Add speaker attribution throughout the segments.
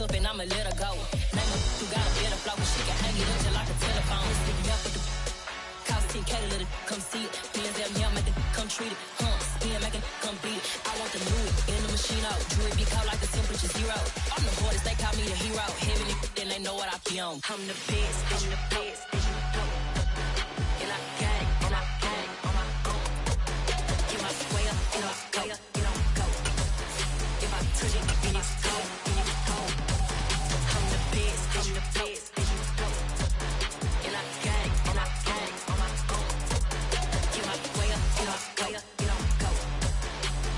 Speaker 1: up and I'ma let her go. Name her who got a better flow, she can hang it up just like a telephone. Stick me up with the cost 10K to let it come see it. Hands down here, make it come treat it. Spin, make it come beat it. I want the new in the machine out. Jewelry be cold like the temperature 0. I'm the boys, they call me the hero. Heavy, then they know what I be on. I'm the best, I'm the best. And I gang, on my own. Get my way up, get on go. If I touch it, then it's cold, I'm the best, I'm the best. And I gang, on my own. Get my way up, get on go.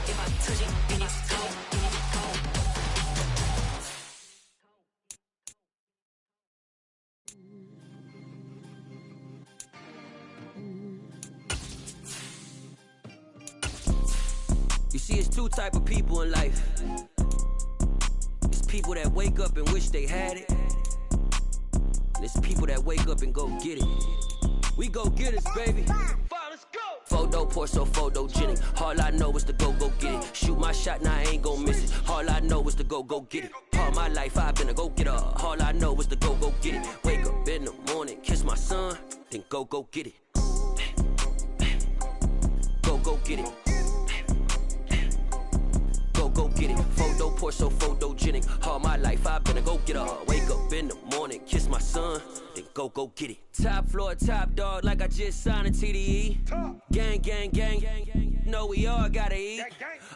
Speaker 1: If I touch it, then it's cold,
Speaker 2: You see, it's two type of people in life. It's people that wake up and wish they had it. And it's people that wake up and go get it. We go get it, baby. Let's go. Photo pour so photogenic. All I know is to go get it. Shoot my shot, now I ain't gon' miss it. All I know is to go get it. All my life I've been a go-getter. All I know is to go get it. Wake up in the morning, kiss my son, then go get it. Go get it. Go get it. Photo pour so photogenic. All my life I've been a go-getter. Wake up in the morning, kiss my son, then go get it. Top floor, top dog, like I just signed a TDE. Gang. Know we all gotta eat.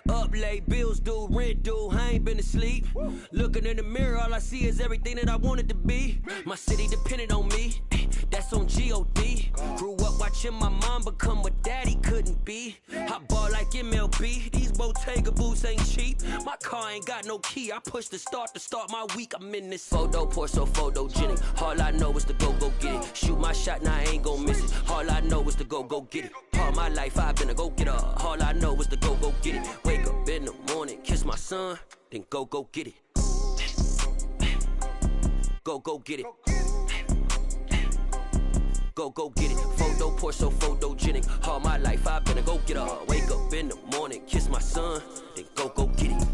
Speaker 2: Up late, bills due, rent due, I ain't been asleep. Looking in the mirror, all I see is everything that I wanted to be. My city depended on me, that's on G.O.D. Grew up watching my mom become what daddy couldn't be. I ball like MLB, these Bottega boots ain't cheap. My car ain't got no key, I push the start to start my week. I'm in this photo pour so photogenic. All I know is to go get it. Shoot my shot, now I ain't gon' miss it. All I know is to go get it. All my life I've been a go-getter. All I know is to go get it. Wake up in the morning, kiss my son, then go get it. Go get it. Go get it. Photo pour so photogenic. All my life I've been a go-getter. Wake up in the morning, kiss my son, then go get it.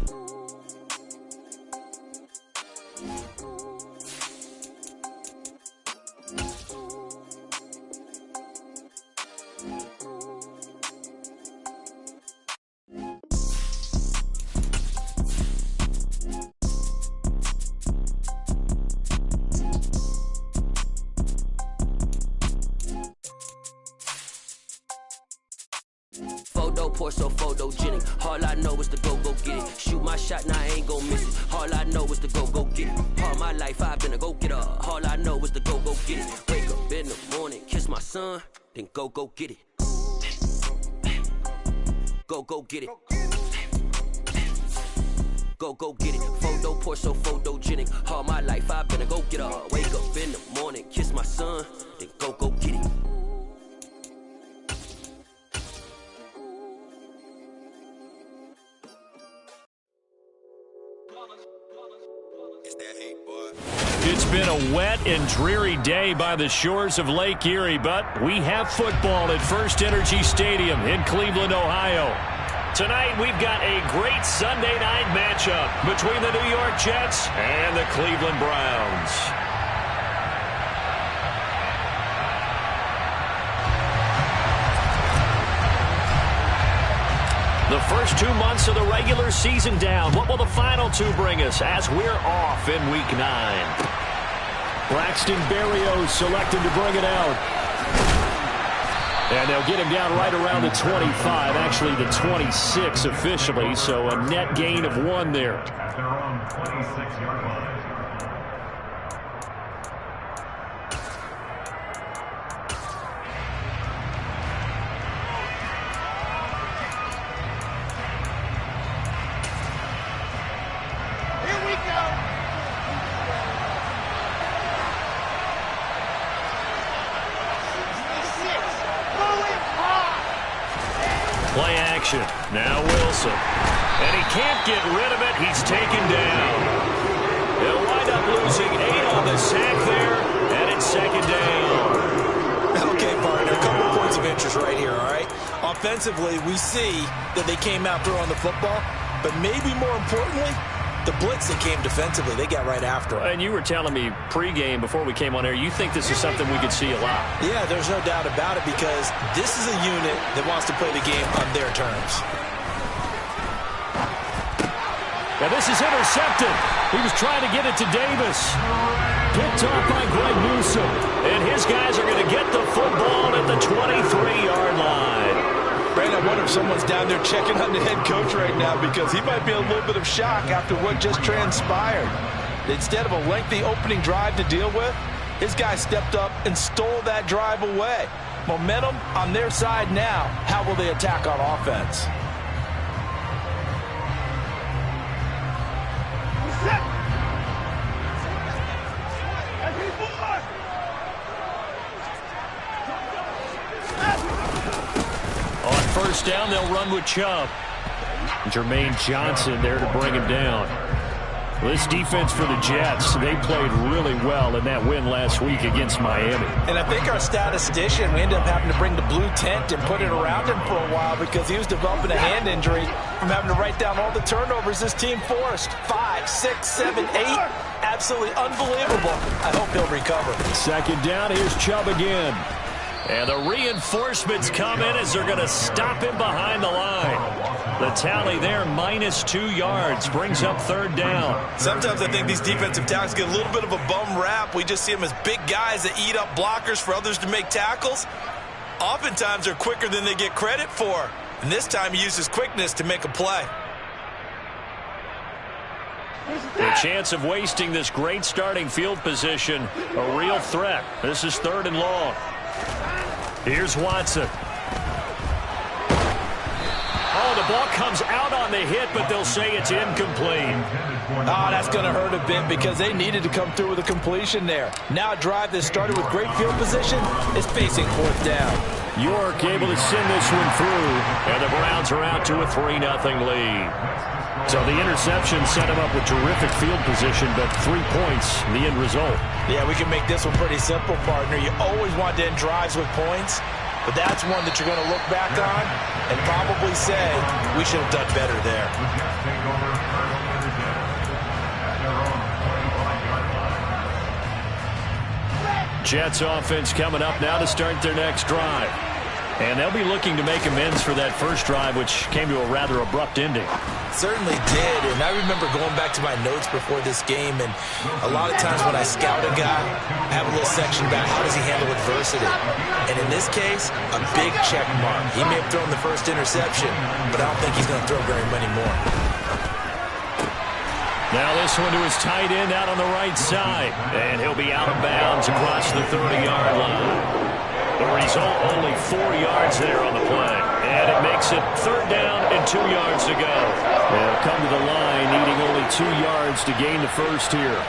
Speaker 2: Photo pour so photogenic. All I know is to go get it. Shoot my shot, now I ain't gon' miss it. All I know is to go get it. All my life I've been a go-getter. All I know is to go get it. Wake up in the morning, kiss my son, then go get it. Go get it. Go get it. Photo pour so photogenic. All my life I've been a go-getter. Wake up in the morning, kiss my son, then go get it.
Speaker 3: It's been a wet and dreary day by the shores of Lake Erie, but we have football at First Energy Stadium in Cleveland, Ohio. Tonight, we've got a great Sunday night matchup between the New York Jets and the Cleveland Browns. The first 2 months of the regular season down. What will the final two bring us as we're off in Week 9? Braxton Berrios selected to bring it out. And they'll get him down right around the 25, actually the 26 officially, so a net gain of 1 there.
Speaker 4: At their own 26-yard line.
Speaker 3: Play action. Now Wilson. And he can't get rid of it. He's taken down. They'll wind up losing 8 on the sack there, and it's second down.
Speaker 5: Okay, partner, a couple points of interest right here, all right? Offensively, we see that they came out throwing the football, but maybe more importantly, The blitz that came defensively, they got right after him.
Speaker 3: And you were telling me pregame before we came on air, you think this is something we could see a lot.
Speaker 5: Yeah, there's no doubt about it because this is a unit that wants to play the game on their terms.
Speaker 3: Now this is intercepted. He was trying to get it to Davis. Picked off by Greg Newsom. And his guys are going to get the football at the 23-yard line.
Speaker 5: Brandon, I wonder if someone's down there checking on the head coach right now because he might be in a little bit of shock after what just transpired. Instead of a lengthy opening drive to deal with, his guy stepped up and stole that drive away. Momentum on their side now. How will they attack on offense?
Speaker 3: First down, they'll run with Chubb. Jermaine Johnson there to bring him down. This defense for the Jets, they played really well in that win last week against Miami.
Speaker 5: And I think our statistician, we ended up having to bring the blue tent and put it around him for a while because he was developing a hand injury from having to write down all the turnovers this team forced. 5, 6, 7, 8. Absolutely unbelievable. I hope he'll recover.
Speaker 3: Second down, here's Chubb again. And the reinforcements come in as they're going to stop him behind the line. The tally there, -2 yards, brings up third down.
Speaker 5: Sometimes I think these defensive tackles get a little bit of a bum rap. We just see them as big guys that eat up blockers for others to make tackles. Oftentimes they're quicker than they get credit for. And this time he uses quickness to make a play.
Speaker 3: The chance of wasting this great starting field position, a real threat. This is 3rd and long. Here's Watson. Oh, the ball comes out on the hit, but they'll say it's incomplete.
Speaker 5: Oh, that's going to hurt a bit because they needed to come through with a completion there. Now a drive that started with great field position is facing 4th down.
Speaker 3: York able to send this one through, and the Browns are out to a 3-0 lead. So the interception set him up with terrific field position, but 3 points, the end result.
Speaker 5: Yeah, we can make this one pretty simple, partner. You always want to end drives with points, but that's one that you're going to look back on and probably say, we should have done better there.
Speaker 3: Jets offense coming up now to start their next drive. And they'll be looking to make amends for that first drive, which came to a rather abrupt ending.
Speaker 5: Certainly did, and I remember going back to my notes before this game, and a lot of times when I scout a guy, I have a little section about how does he handle adversity. And in this case, a big check mark. He may have thrown the first interception, but I don't think he's going to throw very many more.
Speaker 3: Now this one to his tight end out on the right side, and he'll be out of bounds across the 30-yard line. The result, only 4 yards there on the play. And it makes it 3rd down and 2 yards to go. They'll come to the line needing only 2 yards to gain the first here.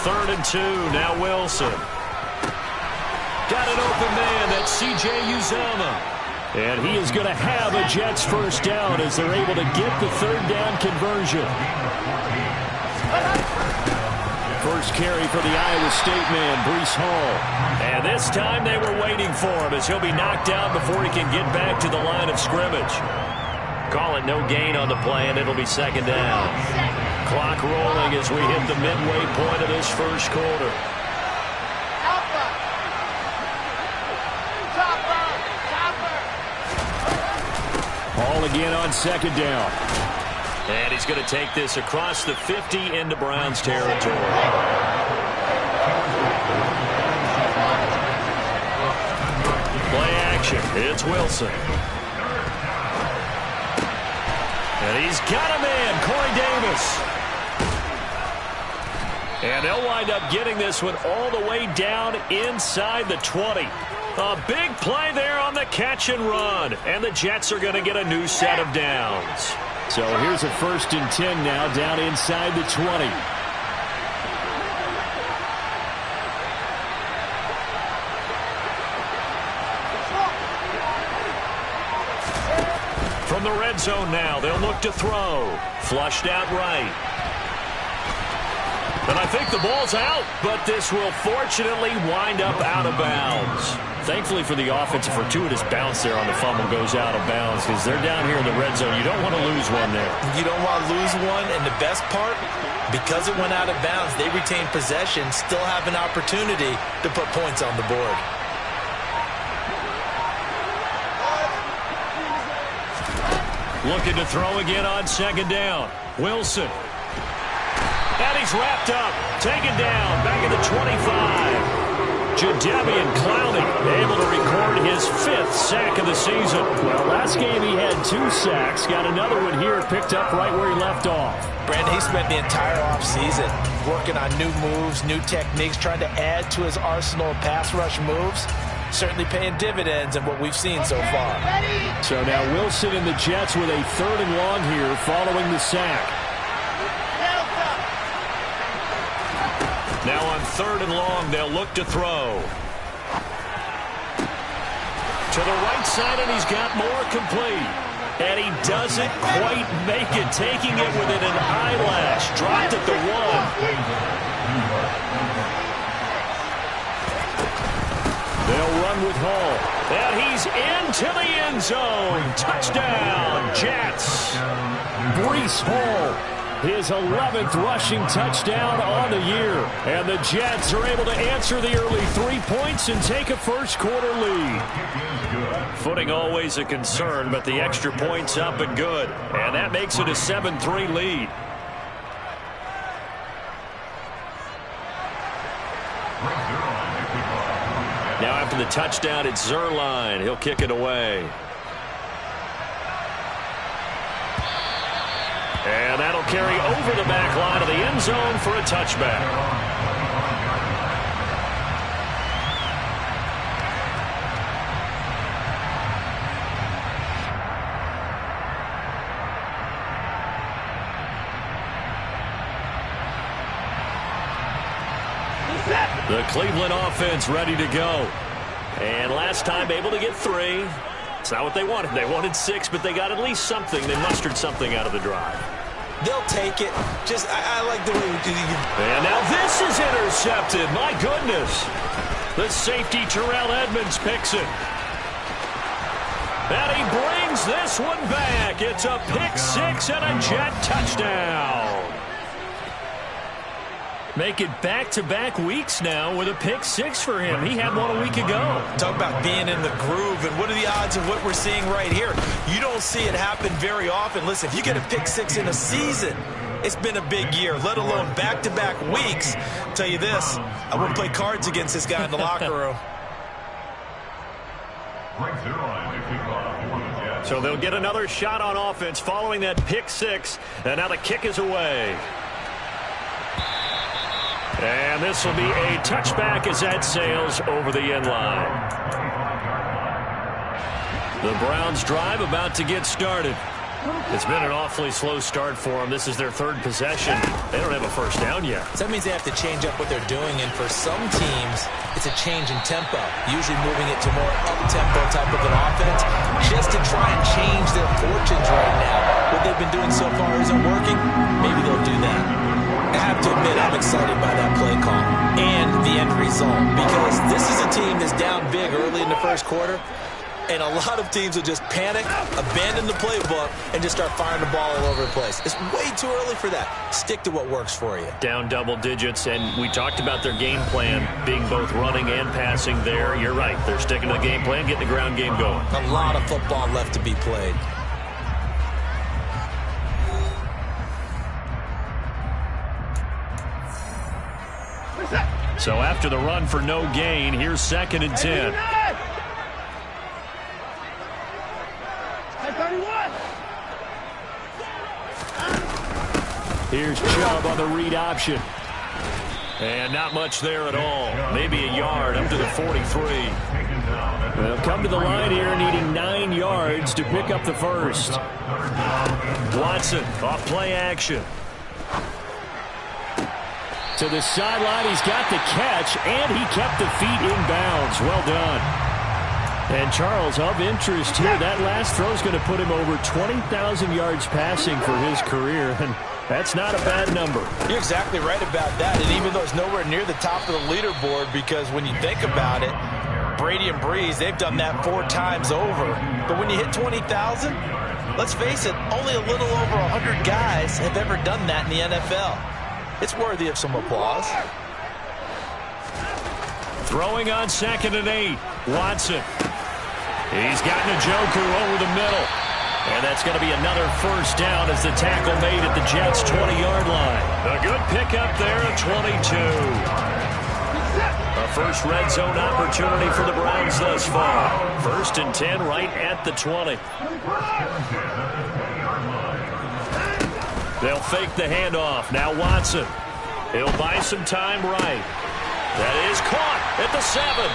Speaker 3: Third and 2, now Wilson. Got an open man, that's C.J. Uzomah. And he is going to have a Jets first down as they're able to get the 3rd down conversion. First carry for the Iowa State man, Breece Hall. And this time they were waiting for him as he'll be knocked down before he can get back to the line of scrimmage. Call it no gain on the play, and it'll be 2nd down. Clock rolling as we hit the midway point of this first quarter. Hall again on 2nd down. And he's going to take this across the 50 into Browns territory. Play action. It's Wilson. And he's got a man, Corey Davis. And they'll wind up getting this one all the way down inside the 20. A big play there on the catch and run. And the Jets are going to get a new set of downs. So here's a 1st and 10 now down inside the 20. From the red zone now, they'll look to throw. Flushed out right. And I think the ball's out, but this will fortunately wind up out of bounds. Thankfully for the offense, a fortuitous bounce there on the fumble goes out of bounds because they're down here in the red zone. You don't want to lose one there.
Speaker 5: You don't want to lose one, and the best part, because it went out of bounds, they retain possession, still have an opportunity to put points on the board.
Speaker 3: Looking to throw again on second down. Wilson. And he's wrapped up. Taken down. Back at the 25. Jadeveon Clowney able to record his 5th sack of the season. Well, last game he had 2 sacks. Got another one here picked up right where he left off.
Speaker 5: Brandon, he spent the entire offseason working on new moves, new techniques, trying to add to his arsenal of pass rush moves. Certainly paying dividends in what we've seen so far.
Speaker 3: So now Wilson and the Jets with a 3rd and long here following the sack. Now on 3rd and long, they'll look to throw. To the right side, and he's got more complete. And he doesn't quite make it, taking it within an eyelash. Dropped at the 1. They'll run with Hall. And he's into the end zone. Touchdown, Jets. Breece Hall, his 11th rushing touchdown on the year. And the Jets are able to answer the early 3 points and take a first-quarter lead. Footing always a concern, but the extra point's up and good. And that makes it a 7-3 lead. Now after the touchdown, it's Zuerlein. He'll kick it away. And that'll carry over the back line of the end zone for a touchback. The Cleveland offense ready to go. And last time able to get 3. It's not what they wanted. They wanted 6, but they got at least something. They mustered something out of the drive.
Speaker 5: They'll take it. I like the way we do it.
Speaker 3: And now this is intercepted. My goodness. The safety, Terrell Edmonds, picks it. And he brings this one back. It's a pick-6 and a Jet touchdown. Make it back-to-back weeks now with a pick-6 for him. He had one a week ago.
Speaker 5: Talk about being in the groove, and what are the odds of what we're seeing right here? You don't see it happen very often. Listen, if you get a pick-6 in a season, it's been a big year, let alone back-to-back weeks. I'll tell you this, I wouldn't play cards against this guy in the locker room.
Speaker 3: So they'll get another shot on offense following that pick-6, and now the kick is away. And this will be a touchback as that sails over the end line. The Browns drive about to get started. It's been an awfully slow start for them. This is their 3rd possession. They don't have a first down yet.
Speaker 5: So that means they have to change up what they're doing, and for some teams, it's a change in tempo, usually moving it to more up-tempo type of an offense, just to try and change their fortunes right now. What they've been doing so far isn't working. Maybe they'll do that. I have to admit, I'm excited by that play call and the end result, because this is a team that's down big early in the first quarter, and a lot of teams will just panic, abandon the playbook, and just start firing the ball all over the place. It's way too early for that. Stick to what works for you.
Speaker 3: Down double digits, and we talked about their game plan being both running and passing there. You're right. They're sticking to the game plan, getting the ground game going.
Speaker 5: A lot of football left to be played.
Speaker 3: So after the run for no gain, here's 2nd and 10. Here's Chubb on the read option. And not much there at all. Maybe a yard up to the 43. They'll come to the line here needing 9 yards to pick up the first. Watson off play action. To the sideline, he's got the catch, and he kept the feet in bounds. Well done. And Charles, of interest here, that last throw is going to put him over 20,000 yards passing for his career. And That's not a bad number.
Speaker 5: You're exactly right about that. And even though it's nowhere near the top of the leaderboard, because when you think about it, Brady and Breeze, they've done that 4 times over. But when you hit 20,000, let's face it, only a little over 100 guys have ever done that in the NFL. It's worthy of some applause.
Speaker 3: Throwing on 2nd and 8. Watson. He's got Njoku over the middle. And that's going to be another first down as the tackle made at the Jets' 20-yard line. A good pickup there at 22. A first red zone opportunity for the Browns thus far. 1st and 10 right at the 20. They'll fake the handoff. Now Watson. He'll buy some time right. That is caught at the 7.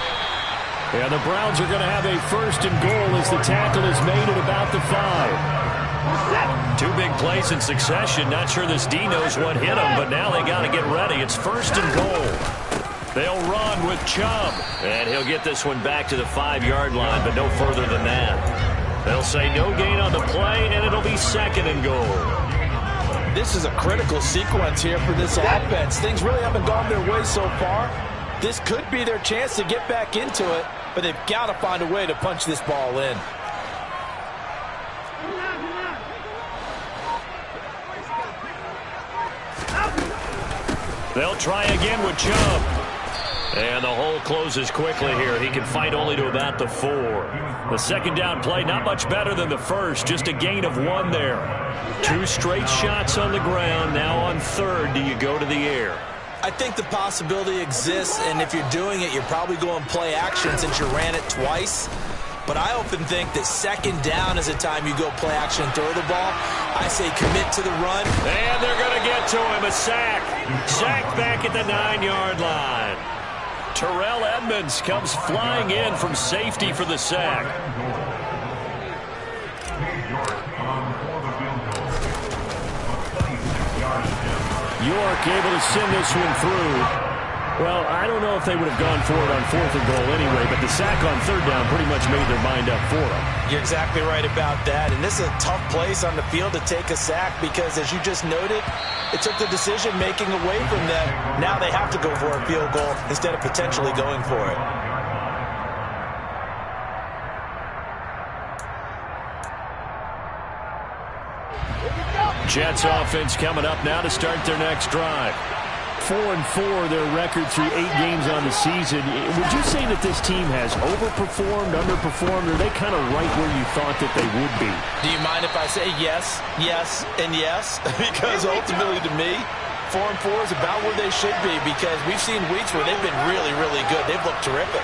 Speaker 3: And the Browns are going to have a 1st and goal as the tackle is made at about the 5. 2 big plays in succession. Not sure this D knows what hit him, but now they got to get ready. It's 1st and goal. They'll run with Chubb. And he'll get this one back to the 5-yard line, but no further than that. They'll say no gain on the play, and it'll be 2nd and goal.
Speaker 5: This is a critical sequence here for this offense. Things really haven't gone their way so far. This could be their chance to get back into it, but they've got to find a way to punch this ball in.
Speaker 3: They'll try again with Chubb. And the hole closes quickly here. He can fight only to about the 4. The 2nd down play, not much better than the first. Just a gain of 1 there. 2 straight shots on the ground. Now on 3rd, do you go to the air?
Speaker 5: I think the possibility exists, and if you're doing it, you're probably going play action since you ran it twice. But I often think that 2nd down is a time you go play action and throw the ball. I say commit to the run.
Speaker 3: And they're going to get to him. A sack. Sack back at the 9-yard line. Terrell Edmonds comes flying in from safety for the sack. York able to send this one through. Well, I don't know if they would have gone for it on 4th and goal anyway, but the sack on 3rd down pretty much made their mind up for them.
Speaker 5: You're exactly right about that, and this is a tough place on the field to take a sack because, as you just noted, it took the decision-making away from them. Now they have to go for a field goal instead of potentially going for it.
Speaker 3: Jets offense coming up now to start their next drive. 4-4 their record through 8 games on the season. Would you say that this team has overperformed, underperformed, or are they kind of right where you thought that they would be?
Speaker 5: Do you mind if I say yes, yes, and yes? Because ultimately to me, 4-4 is about where they should be because we've seen weeks where they've been really, really good. They've looked terrific.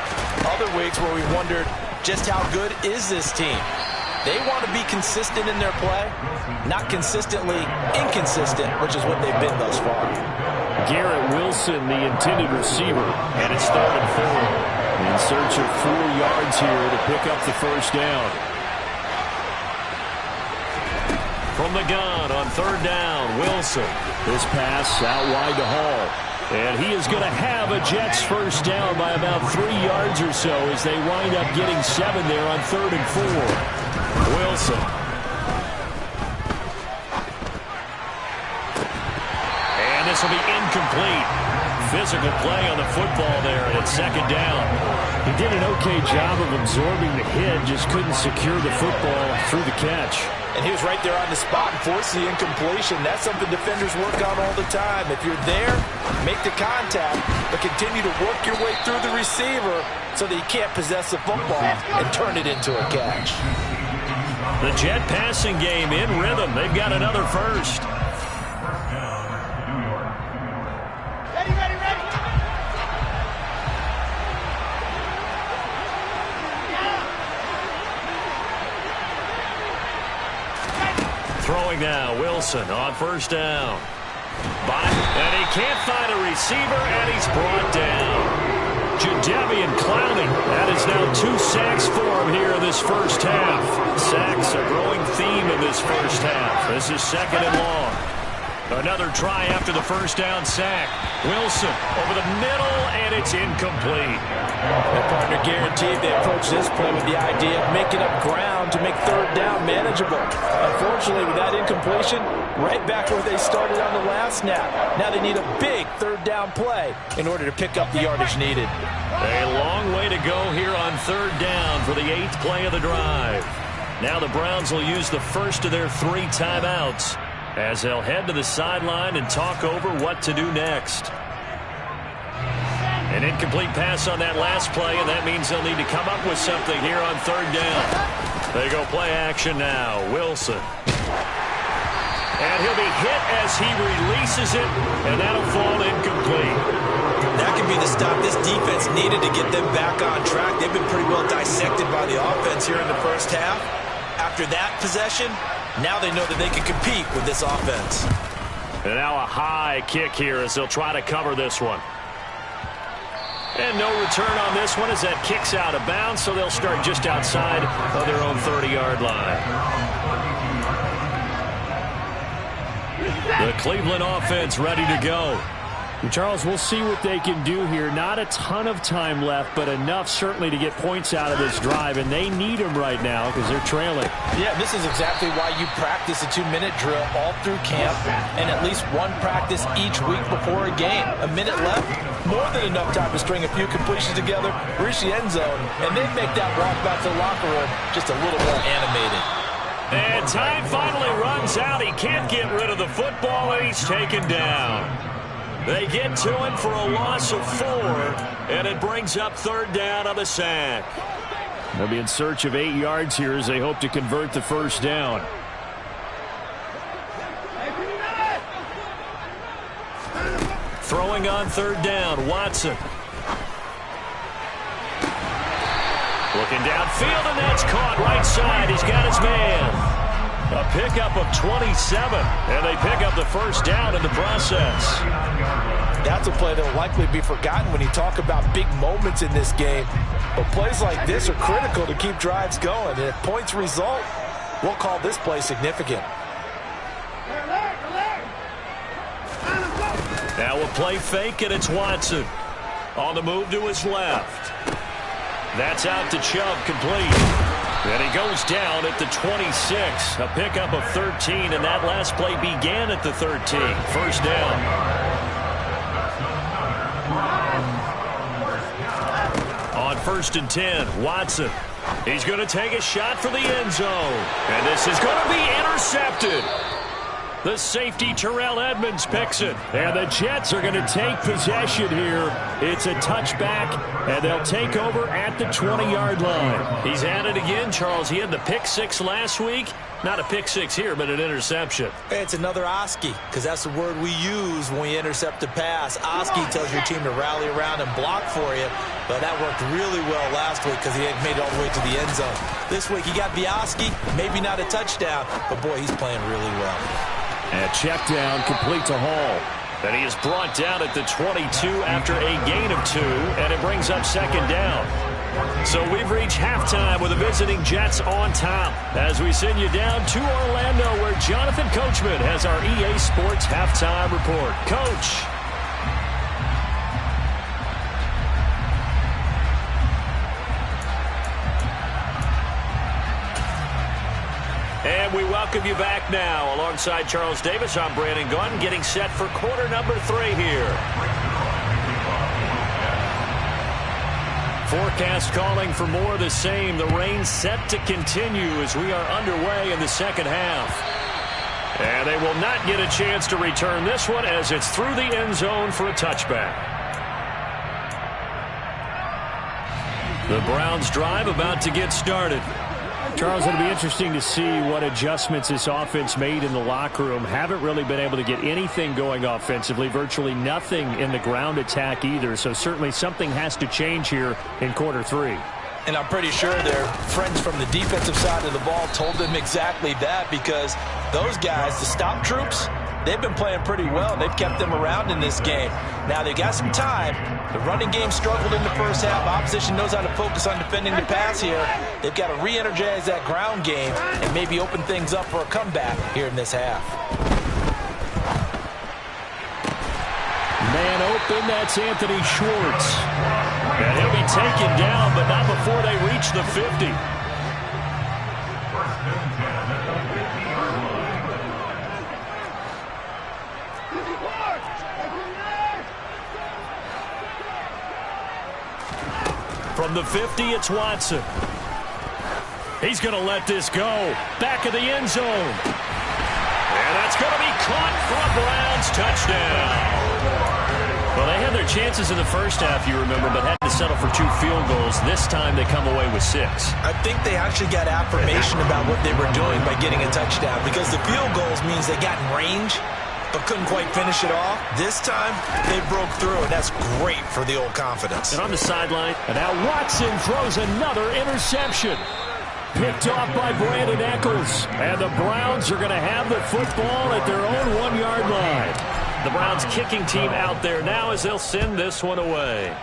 Speaker 5: Other weeks where we wondered just how good is this team? They want to be consistent in their play, not consistently inconsistent, which is what they've been thus far.
Speaker 3: Garrett Wilson, the intended receiver, and it's 3rd and 4. In search of 4 yards here to pick up the 1st down. From the gun on 3rd down, Wilson. This pass out wide to Hall. And he is going to have a Jets 1st down by about 3 yards or so as they wind up getting 7 there on 3rd and 4. Wilson. And this will be incomplete. Physical play on the football there, and it's 2nd down. He did an okay job of absorbing the hit, just couldn't secure the football through the catch.
Speaker 5: And he was right there on the spot and forced the incompletion. That's something defenders work on all the time. If you're there, make the contact, but continue to work your way through the receiver so that he can't possess the football and turn it into a catch.
Speaker 3: The Jet passing game in rhythm. They've got another 1st.
Speaker 6: Ready, ready, ready.
Speaker 3: Throwing now, Wilson on 1st down. And he can't find a receiver, and he's brought down. Jadeveon Clowney. That is now 2 sacks for him here in this 1st half. Sacks a growing theme in this 1st half. This is 2nd and long. Another try after the first down sack. Wilson over the middle, and it's incomplete.
Speaker 5: Their partner guaranteed they approach this play with the idea of making up ground to make third down manageable. Unfortunately, with that incompletion, right back where they started on the last snap. Now they need a big third down play in order to pick up the yardage needed.
Speaker 3: A long way to go here on third down for the 8th play of the drive. Now the Browns will use the first of their 3 timeouts as they'll head to the sideline and talk over what to do next. An incomplete pass on that last play, and that means they'll need to come up with something here on third down. They go play action now. Wilson. And he'll be hit as he releases it, and that'll fall incomplete.
Speaker 5: That could be the stop this defense needed to get them back on track. They've been pretty well dissected by the offense here in the first half. After that possession, now they know that they can compete with this offense.
Speaker 3: And now a high kick here as they'll try to cover this one. And no return on this one as that kicks out of bounds, so they'll start just outside of their own 30-yard line. The Cleveland offense ready to go.
Speaker 7: And Charles, we'll see what they can do here. Not a ton of time left, but enough certainly to get points out of this drive, and they need them right now because they're trailing.
Speaker 5: Yeah, this is exactly why you practice a 2-minute drill all through camp and at least one practice each week before a game. A minute left, more than enough time to string a few completions together, reach the end zone, and then make that walk back to the locker room just a little more animated.
Speaker 3: And time finally runs out. He can't get rid of the football, and he's taken down. They get to him for a loss of 4, and it brings up third down on the sack.
Speaker 7: They'll be in search of 8 yards here as they hope to convert the first down.
Speaker 3: Throwing on third down, Watson. Looking downfield, and that's caught right side. He's got his man. A pickup of 27, and they pick up the first down in the process.
Speaker 5: That's a play that will likely be forgotten when you talk about big moments in this game. But plays like this are critical to keep drives going. And if points result, we'll call this play significant.
Speaker 3: Now a play fake, and it's Watson. On the move to his left. That's out to Chubb, complete. And he goes down at the 26. A pickup of 13, and that last play began at the 13. First down. On 1st and 10, Watson. He's going to take a shot for the end zone. And this is going to be intercepted. The safety, Terrell Edmonds, picks it.
Speaker 7: And the Jets are going to take possession here. It's a touchback, and they'll take over at the 20-yard line.
Speaker 3: He's at it again, Charles. He had the pick 6 last week. Not a pick 6 here, but an interception.
Speaker 5: It's another Oski, because that's the word we use when we intercept a pass. Oski tells your team to rally around and block for you, but that worked really well last week because he had made it all the way to the end zone. This week he got the Oski, maybe not a touchdown, but boy, he's playing really well.
Speaker 7: And check down, complete to Hall.
Speaker 3: And he is brought down at the 22 after a gain of 2, and it brings up second down. So we've reached halftime with the visiting Jets on top as we send you down to Orlando where Jonathan Coachman has our EA Sports halftime report. Coach. And we welcome you back now. Alongside Charles Davis, I'm Brandon Gunn, getting set for quarter number 3 here. Forecast calling for more of the same. The rain set to continue as we are underway in the second half. And they will not get a chance to return this one as it's through the end zone for a touchback. The Browns drive about to get started.
Speaker 7: Charles, it'll be interesting to see what adjustments this offense made in the locker room. Haven't really been able to get anything going offensively, virtually nothing in the ground attack either. So certainly something has to change here in quarter 3.
Speaker 5: And I'm pretty sure their friends from the defensive side of the ball told them exactly that, because those guys, the stop troops, they've been playing pretty well. They've kept them around in this game. Now they've got some time. The running game struggled in the first half. Opposition knows how to focus on defending the pass here. They've got to re-energize that ground game and maybe open things up for a comeback here in this half.
Speaker 7: open. That's Anthony Schwartz. And he'll be taken down, but not before they reach the 50. From the 50, it's Watson. He's going to let this go. Back of the end zone. And that's going to be caught for a Browns touchdown. Well, they had their chances in the first half, you remember, but had to settle for 2 field goals. This time they come away with 6.
Speaker 5: I think they actually got affirmation about what they were doing by getting a touchdown, because the field goals means they got in range but couldn't quite finish it off. This time, they broke through, and that's great for the old confidence.
Speaker 7: And on the sideline, and now Watson throws another interception. Picked off by Brandon Eccles. And the Browns are going to have the football at their own 1-yard line. The Browns kicking team out there now as they'll send this one away.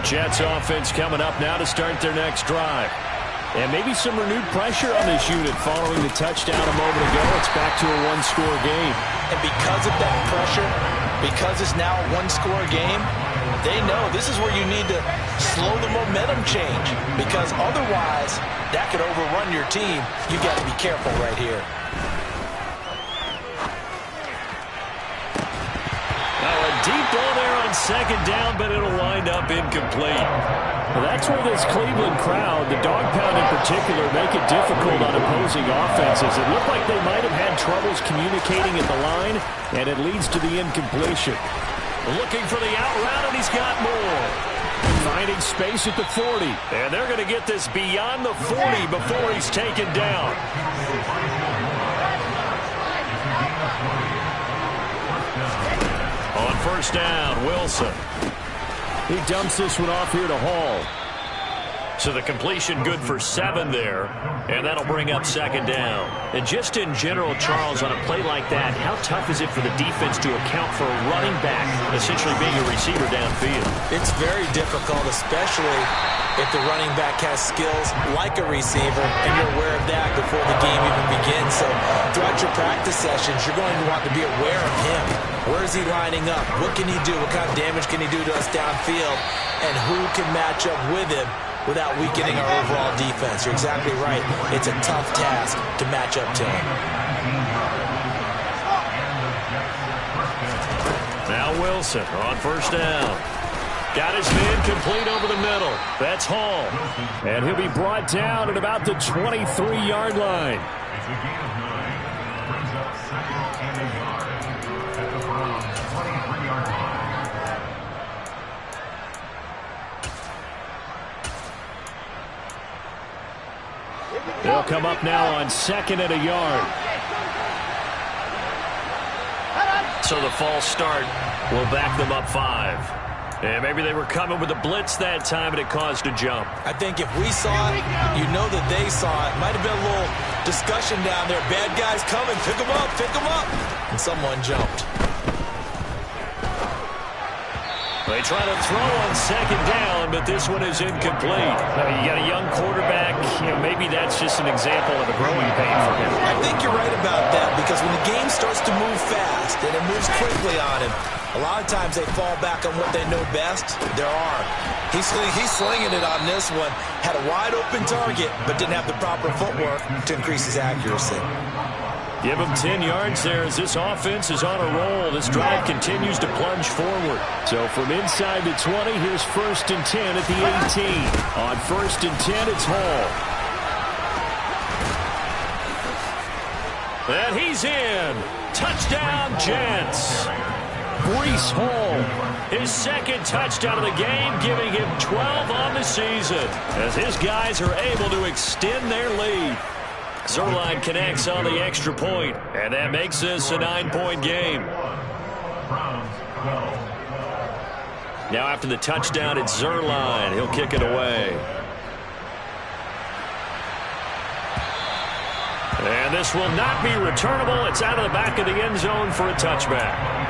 Speaker 7: Jets offense coming up now to start their next drive. And maybe some renewed pressure on this unit following the touchdown a moment ago. It's back to a 1-score game.
Speaker 5: And because of that pressure, because it's now a 1-score game, they know this is where you need to slow the momentum change, because otherwise that could overrun your team. You got to be careful right here.
Speaker 7: Deep ball there on second down, but it'll wind up incomplete. Well, that's where this Cleveland crowd, the dog pound in particular, make it difficult on opposing offenses. It looked like they might have had troubles communicating at the line, and it leads to the incompletion. Looking for the out route, and he's got more. Finding space at the 40, and they're going to get this beyond the 40 before he's taken down. On first down, Wilson. He dumps this one off here to Hall. So the completion good for 7 there, and that'll bring up second down. And just in general, Charles, on a play like that, how tough is it for the defense to account for a running back essentially being a receiver downfield?
Speaker 5: It's very difficult, especially if the running back has skills like a receiver, and you're aware of that before the game even begins. So throughout your practice sessions, you're going to want to be aware of him. Where is he lining up? What can he do? What kind of damage can he do to us downfield? And who can match up with him without weakening our overall defense? You're exactly right. It's a tough task to match up to him.
Speaker 7: Now Wilson on first down. Got his man complete over the middle. That's Hall. And he'll be brought down at about the 23-yard line. They'll come up now on 2nd and a yard. So the false start will back them up 5. And maybe they were coming with a blitz that time, and it caused a jump.
Speaker 5: I think if we saw it, you know that they saw it. Might have been a little discussion down there. Bad guys coming. Pick them up. Pick them up. And someone jumped.
Speaker 7: They try to throw on second down, but this one is incomplete. I mean, you got a young quarterback. You know, maybe that's just an example of a growing pain for him.
Speaker 5: I think you're right about that, because when the game starts to move fast and it moves quickly on him, a lot of times they fall back on what they know best, their arm. He's slinging it on this one. Had a wide open target, but didn't have the proper footwork to increase his accuracy.
Speaker 7: Give him 10 yards there as this offense is on a roll. This drive continues to plunge forward. So from inside the 20, here's 1st and 10 at the 18. On 1st and 10, it's Hall. And he's in. Touchdown, Jets. Breece Hall, his 2nd touchdown of the game, giving him 12 on the season as his guys are able to extend their lead. Zerline connects on the extra point, and that makes this a 9-point game. Now after the touchdown, it's Zerline. He'll kick it away. And this will not be returnable. It's out of the back of the end zone for a touchback.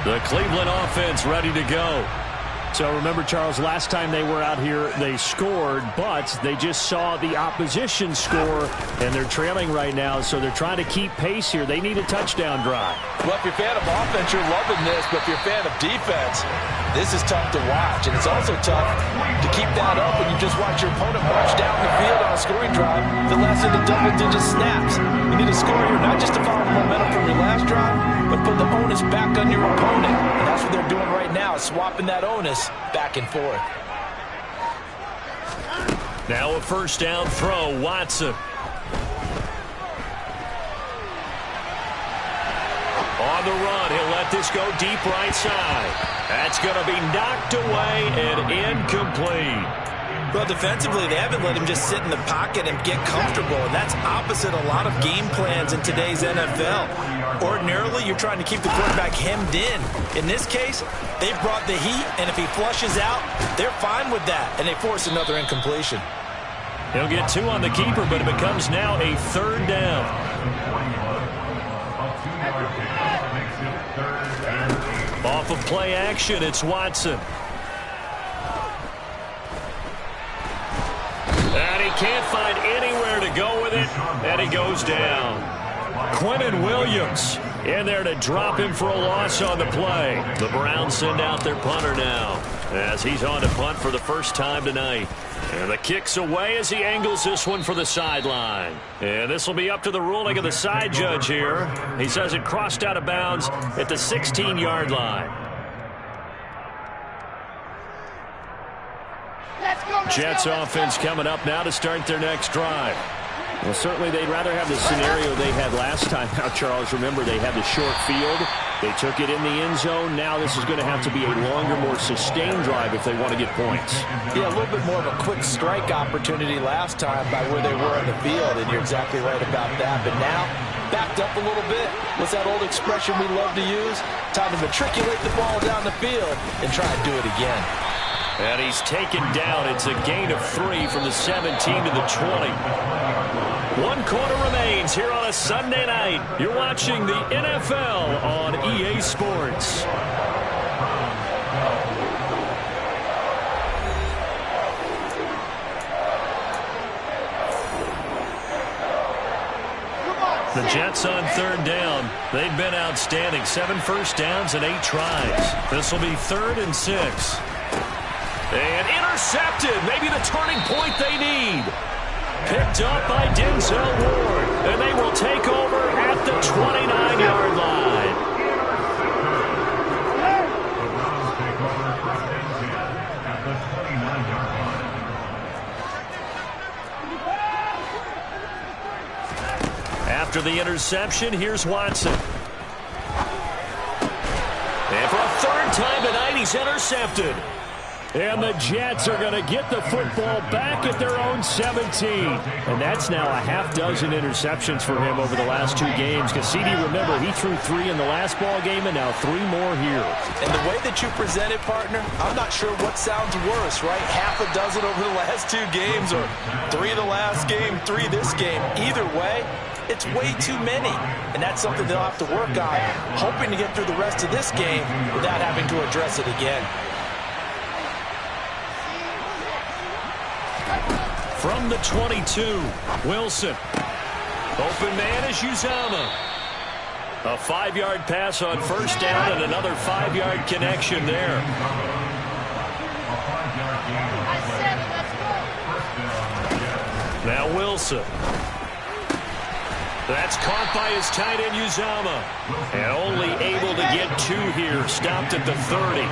Speaker 3: The Cleveland offense ready to go.
Speaker 7: So remember, Charles, last time they were out here, they scored, but they just saw the opposition score, and they're trailing right now, so they're trying to keep pace here. They need a touchdown drive.
Speaker 5: Well, if you're a fan of offense, you're loving this, but if you're a fan of defense, this is tough to watch, and it's also tough to keep that up when you just watch your opponent march down the field on a scoring drive that lasts into double-digit snaps. You need to score here, not just to follow the momentum from your last drive, but put the onus back on your opponent, and that's what they're doing right now, swapping that onus back and forth.
Speaker 3: Now a first down throw, Watson. On the run, he'll let this go deep right side. That's going to be knocked away and incomplete.
Speaker 5: Well, defensively, they haven't let him just sit in the pocket and get comfortable, and that's opposite a lot of game plans in today's NFL. Ordinarily, you're trying to keep the quarterback hemmed in. In this case, they've brought the heat, and if he flushes out, they're fine with that, and they force another incompletion.
Speaker 3: He'll get 2 on the keeper, but it becomes now a third down. Off of play action, it's Watson. And he can't find anywhere to go with it, and he goes down. Quinnen Williams in there to drop him for a loss on the play. The Browns send out their punter now as he's on to punt for the first time tonight. And the kick's away as he angles this one for the sideline. And this will be up to the ruling of the side judge here. He says it crossed out of bounds at the 16-yard line. Jets offense coming up now to start their next drive.
Speaker 7: Well, certainly they'd rather have the scenario they had last time. Now, Charles, remember, they had the short field. They took it in the end zone. Now this is going to have to be a longer, more sustained drive if they want to get points.
Speaker 5: Yeah, a little bit more of a quick strike opportunity last time by where they were on the field, and you're exactly right about that. But now, backed up a little bit. What's that old expression we love to use? Time to matriculate the ball down the field and try and do it again.
Speaker 3: And he's taken down. It's a gain of 3 from the 17 to the 20. 1 quarter remains here on a Sunday night. You're watching the NFL on EA Sports. The Jets on third down. They've been outstanding. 7 first downs and 8 tries. This will be 3rd and 6. And intercepted. Maybe the turning point they need. Picked up by Denzel Ward. And they will take over at the 29-yard line. After the interception, here's Watson. And for a 3rd time tonight, he's intercepted. And the Jets are going to get the football back at their own 17. And that's now a half dozen interceptions for him over the last 2 games. Cassidy, remember, he threw 3 in the last ball game and now 3 more here.
Speaker 5: And the way that you present it, partner, I'm not sure what sounds worse, right? Half a dozen over the last 2 games or 3 the last game, 3 this game. Either way, it's way too many. And that's something they'll have to work on, hoping to get through the rest of this game without having to address it again.
Speaker 3: From the 22, Wilson. Open man is Uzama. A 5-yard pass on first down and another 5-yard connection there. Now Wilson. That's caught by his tight end Uzama. And only able to get 2 here. Stopped at the 30.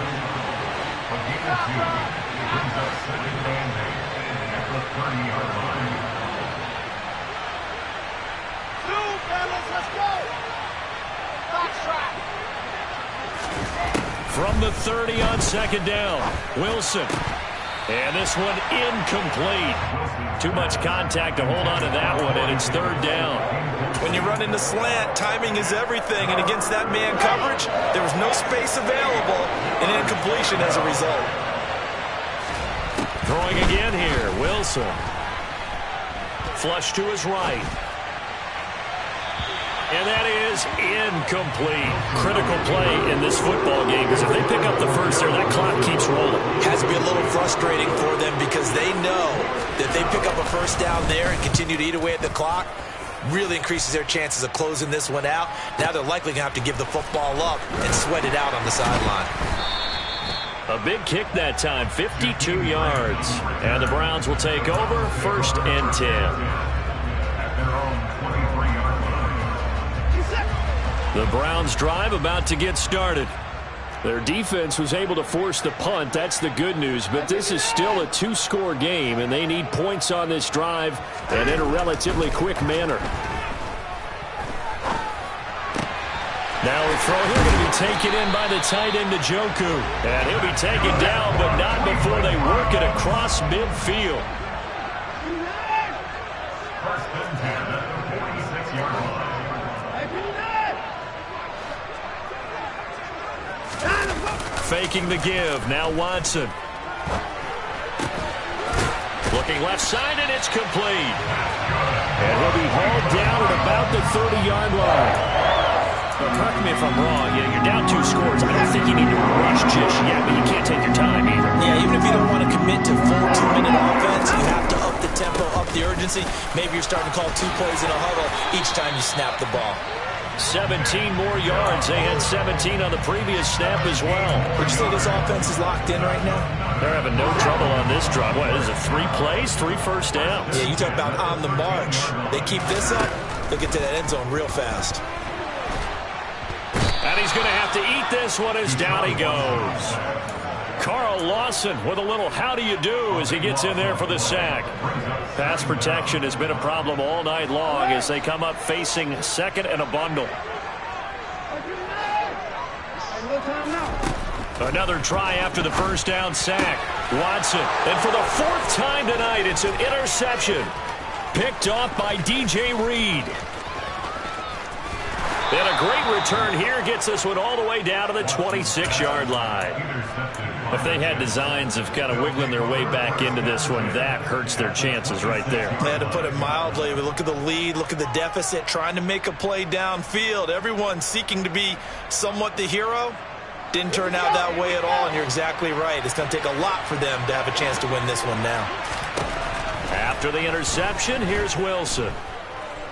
Speaker 3: From the 30 on 2nd down, Wilson. And this one incomplete. Too much contact to hold on to that one, and it's 3rd down.
Speaker 5: When you run in the slant, timing is everything, and against that man coverage, there was no space available, and incompletion as a result.
Speaker 3: Throwing again here, Wilson. Flush to his right. And that is incomplete. Critical play in this football game, because if they pick up the first there, that clock keeps rolling.
Speaker 5: Has to be a little frustrating for them because they know that they pick up a first down there and continue to eat away at the clock, really increases their chances of closing this one out. Now they're likely going to have to give the football up and sweat it out on the sideline.
Speaker 3: A big kick that time, 52 yards. And the Browns will take over, 1st and 10. The Browns drive about to get started. Their defense was able to force the punt. That's the good news. But this is still a 2-score game, and they need points on this drive and in a relatively quick manner. Now a throw here going to be taken in by the tight end Njoku. And he'll be taken down, but not before they work it across midfield. Faking the give. Now Watson. Looking left side, and it's complete. And he'll be hauled down at about the 30-yard line. Correct me if I'm wrong. Yeah, you're down 2 scores. I don't think you need to rush just yet, but you can't take your time either.
Speaker 5: Yeah, even if you don't want to commit to full 2-minute offense, you have to up the tempo, up the urgency. Maybe you're starting to call 2 plays in a huddle each time you snap the ball.
Speaker 3: 17 more yards. They had 17 on the previous snap as well.
Speaker 5: Would you say this offense is locked in right now?
Speaker 3: They're having no trouble on this drive. What is it, 3 plays, 3 first downs?
Speaker 5: Yeah, you talk about on the march. They keep this up, they'll get to that end zone real fast.
Speaker 3: And he's going to have to eat this one as down he goes. Carl Lawson with a little how do you do as he gets in there for the sack. Pass protection has been a problem all night long as they come up facing 2nd and a bundle. Another try after the first down sack. Watson, and for the 4th time tonight, it's an interception. Picked off by DJ Reed. And a great return here gets this one all the way down to the 26-yard line. If they had designs of kind of wiggling their way back into this one, that hurts their chances right there.
Speaker 5: Yeah, to put it mildly, we look at the lead, look at the deficit, trying to make a play downfield. Everyone seeking to be somewhat the hero. Didn't turn out that way at all, and you're exactly right. It's going to take a lot for them to have a chance to win this one now.
Speaker 3: After the interception, here's Wilson.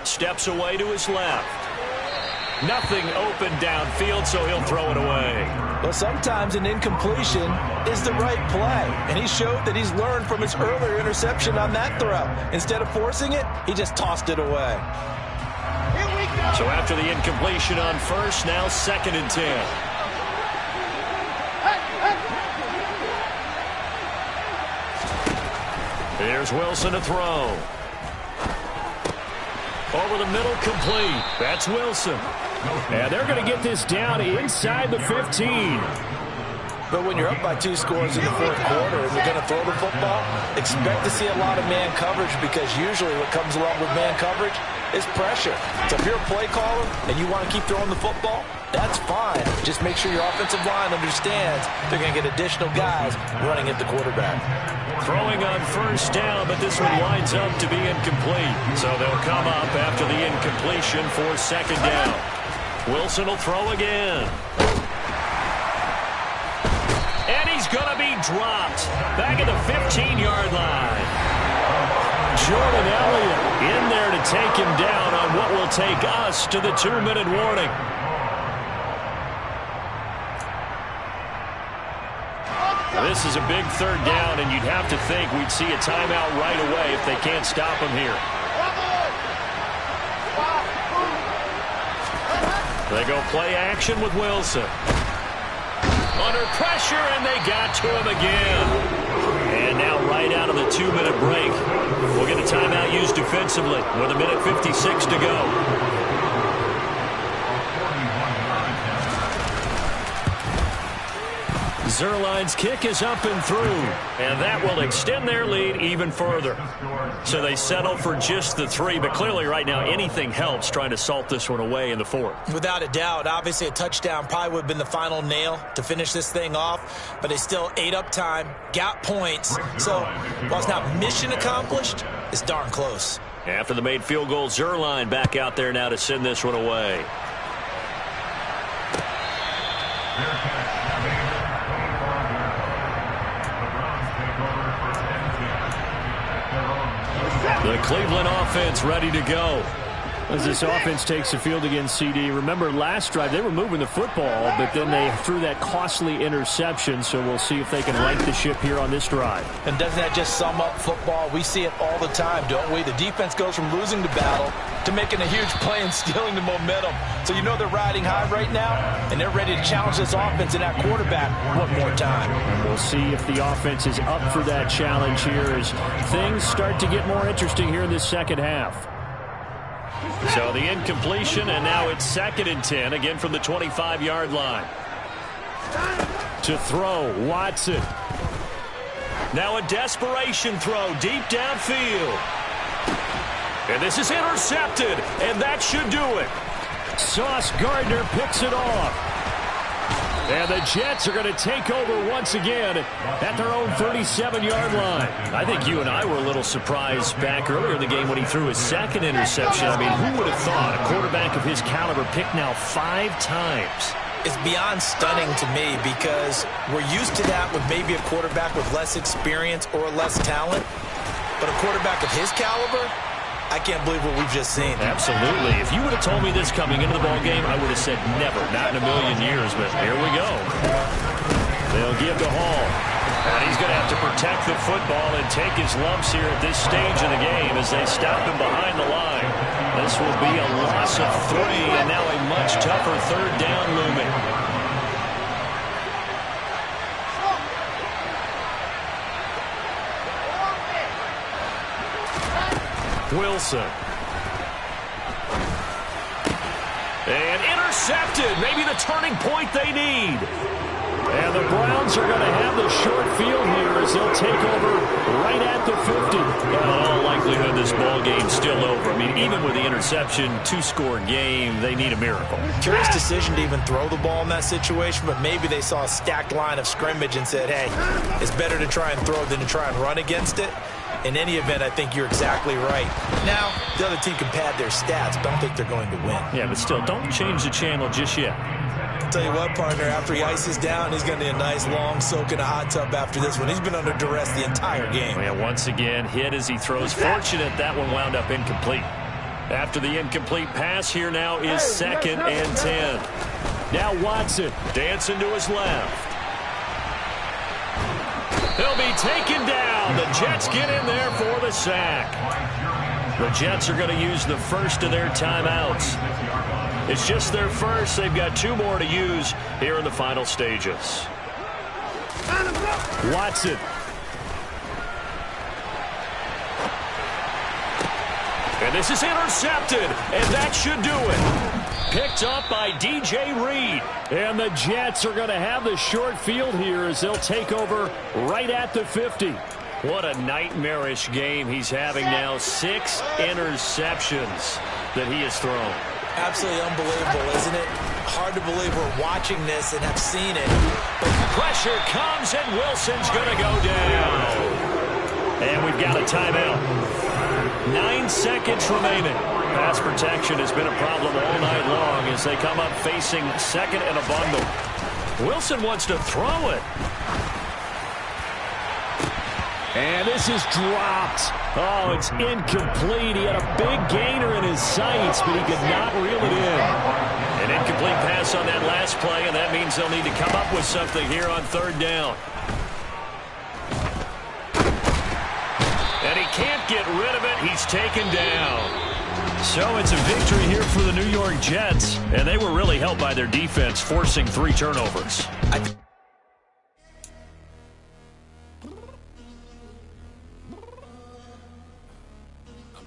Speaker 3: Steps away to his left. Nothing open downfield, so he'll throw it away.
Speaker 5: Well, sometimes an incompletion is the right play, and he showed that he's learned from his earlier interception on that throw. Instead of forcing it, he just tossed it away.
Speaker 3: So after the incompletion on first, now 2nd and 10. Here's Wilson to throw. Over the middle, complete. That's Wilson. And they're going to get this down inside the 15.
Speaker 5: But when you're up by 2 scores in the 4th quarter and you're going to throw the football, expect to see a lot of man coverage because usually what comes along with man coverage is pressure. So if you're a play caller and you want to keep throwing the football, that's fine. Just make sure your offensive line understands they're going to get additional guys running at the quarterback.
Speaker 3: Throwing on first down, but this one winds up to be incomplete. So they'll come up after the incompletion for 2nd down. Wilson will throw again. And he's going to be dropped back at the 15-yard line. Jordan Elliott in there to take him down on what will take us to the 2-minute warning. This is a big 3rd down, and you'd have to think we'd see a timeout right away if they can't stop him here. They go play action with Wilson. Under pressure, and they got to him again. And now right out of the 2-minute break, we'll get a timeout used defensively with 1:56 to go. Zerline's kick is up and through, and that will extend their lead even further. So they settle for just the 3, but clearly right now anything helps trying to salt this one away in the 4th.
Speaker 5: Without a doubt, obviously a touchdown probably would have been the final nail to finish this thing off, but they still ate up time, got points. So while it's not mission accomplished, it's darn close.
Speaker 3: After the made field goal, Zerline back out there now to send this one away. The Cleveland offense ready to go. As this offense takes the field against CD, remember last drive they were moving the football, but then they threw that costly interception, so we'll see if they can right the ship here on this drive.
Speaker 5: And doesn't that just sum up football? We see it all the time, don't we? The defense goes from losing the battle to making a huge play and stealing the momentum. So you know they're riding high right now, and they're ready to challenge this offense and that quarterback one more time.
Speaker 7: And we'll see if the offense is up for that challenge here as things start to get more interesting here in this second half. So the incompletion, and now it's 2nd and 10, again from the 25-yard line. To throw, Watson. Now a desperation throw deep downfield. And this is intercepted, and that should do it. Sauce Gardner picks it off. And the Jets are going to take over once again at their own 37-yard line. I think you and I were a little surprised back earlier in the game when he threw his 2nd interception. I mean, who would have thought a quarterback of his caliber picked now 5 times?
Speaker 5: It's beyond stunning to me because we're used to that with maybe a quarterback with less experience or less talent. But a quarterback of his caliber, I can't believe what we've just seen.
Speaker 3: Absolutely. If you would have told me this coming into the ball game, I would have said never, not in a million years. But here we go. They'll give to Hall. And he's going to have to protect the football and take his lumps here at this stage of the game as they stop him behind the line. This will be a loss of 3, and now a much tougher 3rd down looming. Wilson. And intercepted. Maybe the turning point they need. And the Browns are going to have the short field here as they'll take over right at the 50. In all likelihood, this ball game's still over. I mean, even with the interception, 2-score game, they need a miracle.
Speaker 5: Curious decision to even throw the ball in that situation, but maybe they saw a stacked line of scrimmage and said, hey, it's better to try and throw than to try and run against it. In any event, I think you're exactly right. Now, the other team can pad their stats, but I don't think they're going to win.
Speaker 3: Yeah, but still, don't change the channel just yet.
Speaker 5: I'll tell you what, partner, after he ices down, he's going to need a nice long soak in a hot tub after this one. He's been under duress the entire game.
Speaker 3: Yeah, once again, hit as he throws. Fortunate that one wound up incomplete. After the incomplete pass, here now is 2nd and 10. Now Watson dancing to his left. He'll be taken down. The Jets get in there for the sack. The Jets are going to use the first of their timeouts. It's just their first. They've got 2 more to use here in the final stages. Watson. And this is intercepted, and that should do it. Picked up by DJ Reed. And the Jets are going to have the short field here as they'll take over right at the 50. What a nightmarish game he's having now. 6 interceptions that he has thrown.
Speaker 5: Absolutely unbelievable, isn't it? Hard to believe we're watching this and have seen it.
Speaker 3: But pressure comes, and Wilson's going to go down. And we've got a timeout. 9 seconds remaining. Pass protection has been a problem all night long as they come up facing 2nd and a bundle. Wilson wants to throw it. And this is dropped. Oh, it's incomplete. He had a big gainer in his sights, but he could not reel it in. An incomplete pass on that last play, and that means they'll need to come up with something here on 3rd down. And he can't get rid of it. He's taken down. So it's a victory here for the New York Jets, and they were really helped by their defense, forcing 3 turnovers.
Speaker 8: I'm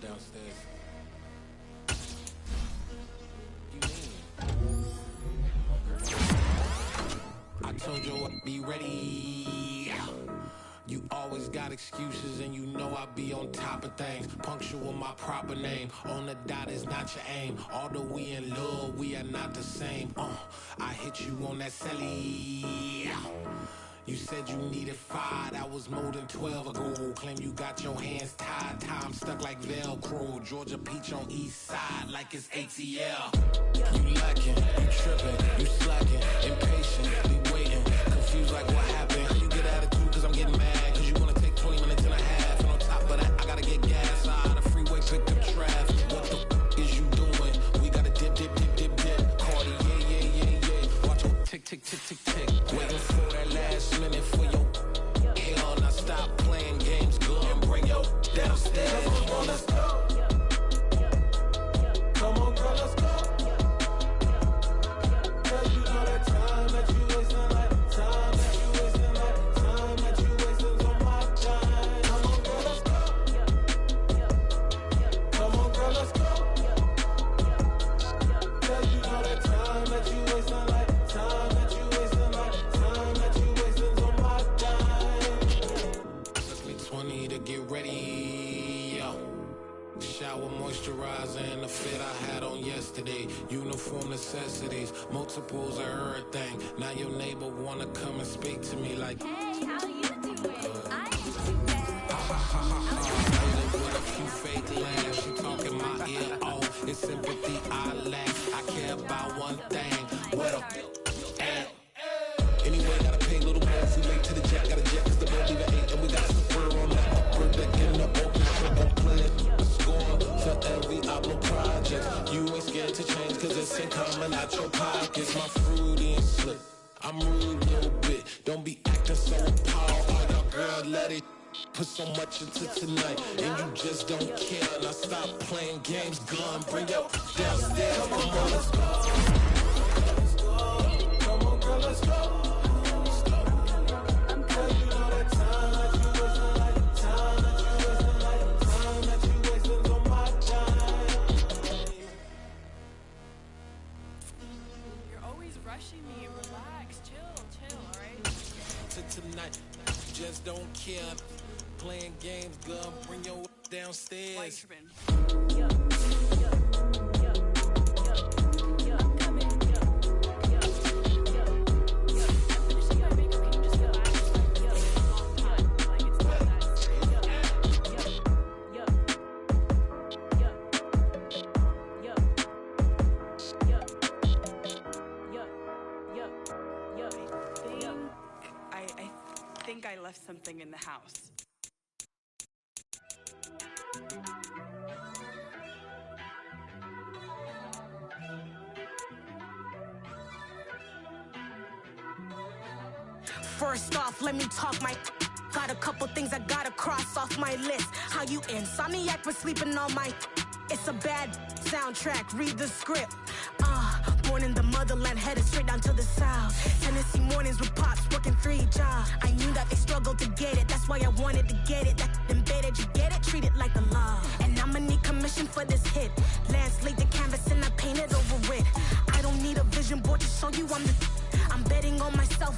Speaker 8: downstairs. I told you I'd be ready. You always got excuses and you know I be on top of things. Punctual my proper name. On the dot is not your aim. Although we in love, we are not the same. I hit you on that celly. You said you needed 5, that was more than 12 ago. Claim you got your hands tied, time stuck like Velcro. Georgia peach on east side like it's ATL. You lacking, you tripping, you slacking, impatient, be waiting, confused like what happened. You get attitude cause I'm getting mad, cause you wanna take 20 minutes and a half. And on top of that, I gotta get gas out of the freeway, pick up traffic. What the is you doing? We gotta dip, Cardi, yeah. Watch your tick, tick, tick, tick, tick. Waiting for that last minute for your hell. Now stop playing games, go and bring your downstairs. Come on, let's go. Come on, girl, let's go. Girl, you know that time that you wasting, like time that you wasting, like time that you wasting on my time. Come on, girl, let's go. Come on, girl, let's go. Girl, you know that time that you wasting, like time that you wasting, like time that you wasting on my time. Took me 20 to get ready, yo. Shower moisturizer and the fit I had on yesterday. Uniform necessities, multiples of everything. Now your neighbor wanna come and speak to me like,
Speaker 9: Hey, how you doing? I
Speaker 8: with a few fake laughs. She talking my ear off. It's sympathy I lack. I care about one thing. What up? Anyway, gotta pay a little more if we late to the jet. Gotta jet cause the boat leave at 8. And we got some fur on the upper deck in the open. So don't play it. Score for every album project. You ain't scared to change cause it's ain't coming out your pockets. My fruity and slip. I'm rude a little bit. Don't be acting so appalled. Oh, y'all girl, let it put so much into tonight. And you just don't care. Now stop playing games. Gun, bring your downstairs. Come on, let's go. Let's go. Come on, girl, let's go.
Speaker 9: rushing me. Relax, chill, all right?
Speaker 8: Tonight, just don't care. Playing games, girl, bring your downstairs.
Speaker 9: Why you tripping? I'm coming. I'm finishing my makeup. Can you just relax? It's a long time. Like, it's not that serious. I think I left something in the house.
Speaker 10: First off, let me talk my. Got a couple things I gotta cross off my list. How you insomniac for sleeping on my. It's a bad soundtrack, read the script. Born in the motherland, headed straight down to the south. Tennessee mornings with pops, working 3 jobs. I knew that they struggled to get it, that's why I wanted to get it. That embedded, you get it, treat it like the law. And I'ma need commission for this hit. Lance laid the canvas and I painted over it. I don't need a vision board to show you I'm betting on myself.